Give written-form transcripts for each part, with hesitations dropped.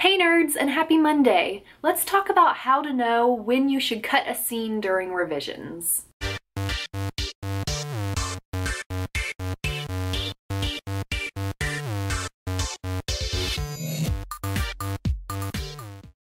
Hey nerds, and happy Monday! Let's talk about how to know when you should cut a scene during revisions.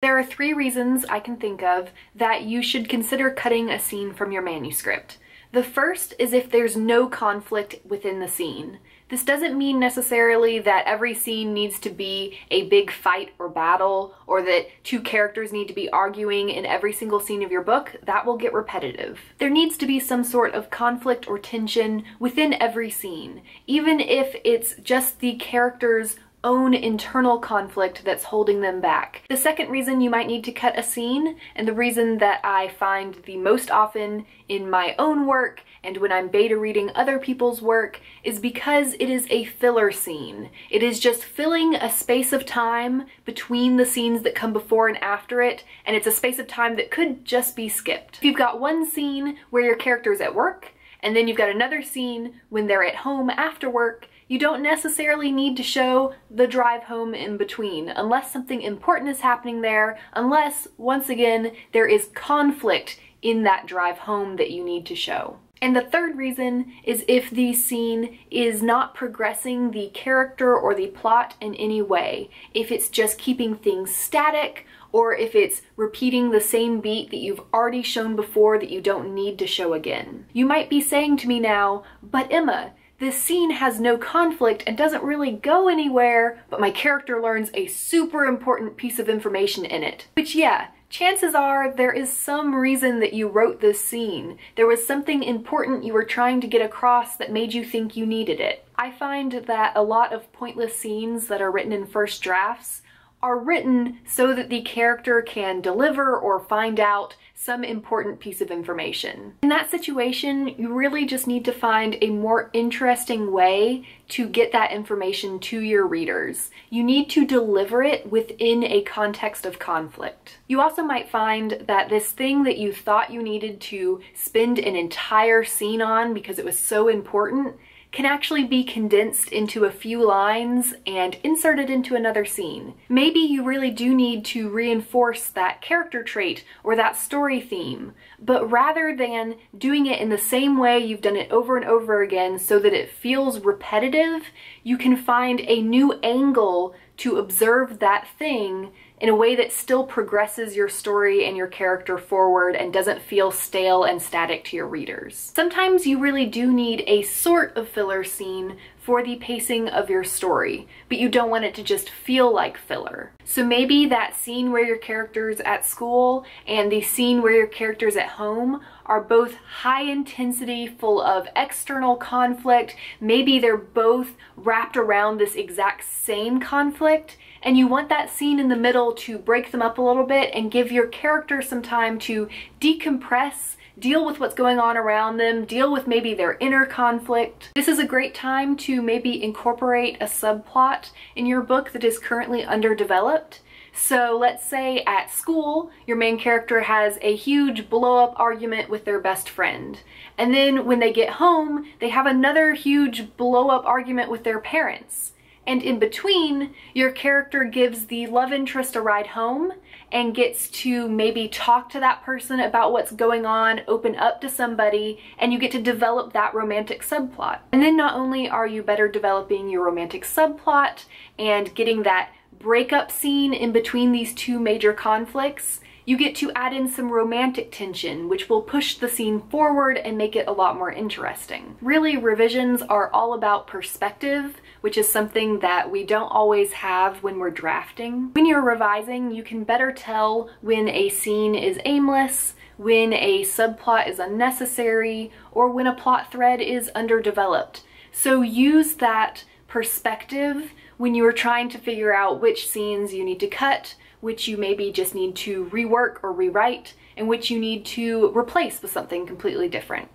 There are 3 reasons I can think of that you should consider cutting a scene from your manuscript. The first is if there's no conflict within the scene. This doesn't mean necessarily that every scene needs to be a big fight or battle, or that 2 characters need to be arguing in every single scene of your book. That will get repetitive. There needs to be some sort of conflict or tension within every scene, even if it's just the characters' own internal conflict that's holding them back. The second reason you might need to cut a scene, and the reason that I find the most often in my own work and when I'm beta reading other people's work, is because it is a filler scene. It is just filling a space of time between the scenes that come before and after it, and it's a space of time that could just be skipped. If you've got one scene where your character's at work, and then you've got another scene when they're at home after work, you don't necessarily need to show the drive home in between, unless something important is happening there, unless, once again, there is conflict in that drive home that you need to show. And the third reason is if the scene is not progressing the character or the plot in any way. If it's just keeping things static, or if it's repeating the same beat that you've already shown before that you don't need to show again. You might be saying to me now, but Emma, this scene has no conflict and doesn't really go anywhere, but my character learns a super important piece of information in it. Which, yeah, chances are there is some reason that you wrote this scene. There was something important you were trying to get across that made you think you needed it. I find that a lot of pointless scenes that are written in first drafts are written so that the character can deliver or find out some important piece of information. In that situation, you really just need to find a more interesting way to get that information to your readers. You need to deliver it within a context of conflict. You also might find that this thing that you thought you needed to spend an entire scene on because it was so important can actually be condensed into a few lines and inserted into another scene. Maybe you really do need to reinforce that character trait or that story theme, but rather than doing it in the same way you've done it over and over again so that it feels repetitive, you can find a new angle to observe that thing in a way that still progresses your story and your character forward and doesn't feel stale and static to your readers. Sometimes you really do need a sort of filler scene for the pacing of your story, but you don't want it to just feel like filler. So maybe that scene where your character's at school and the scene where your character's at home are both high intensity, full of external conflict. Maybe they're both wrapped around this exact same conflict, and you want that scene in the middle to break them up a little bit and give your character some time to decompress, deal with what's going on around them, deal with maybe their inner conflict. This is a great time to maybe incorporate a subplot in your book that is currently underdeveloped. So let's say at school, your main character has a huge blow-up argument with their best friend. And then when they get home, they have another huge blow-up argument with their parents. And in between, your character gives the love interest a ride home and gets to maybe talk to that person about what's going on, open up to somebody, and you get to develop that romantic subplot. And then not only are you better developing your romantic subplot and getting that breakup scene in between these 2 major conflicts, you get to add in some romantic tension, which will push the scene forward and make it a lot more interesting. Really, revisions are all about perspective, which is something that we don't always have when we're drafting. When you're revising, you can better tell when a scene is aimless, when a subplot is unnecessary, or when a plot thread is underdeveloped. So use that perspective when you are trying to figure out which scenes you need to cut, which you maybe just need to rework or rewrite, and which you need to replace with something completely different.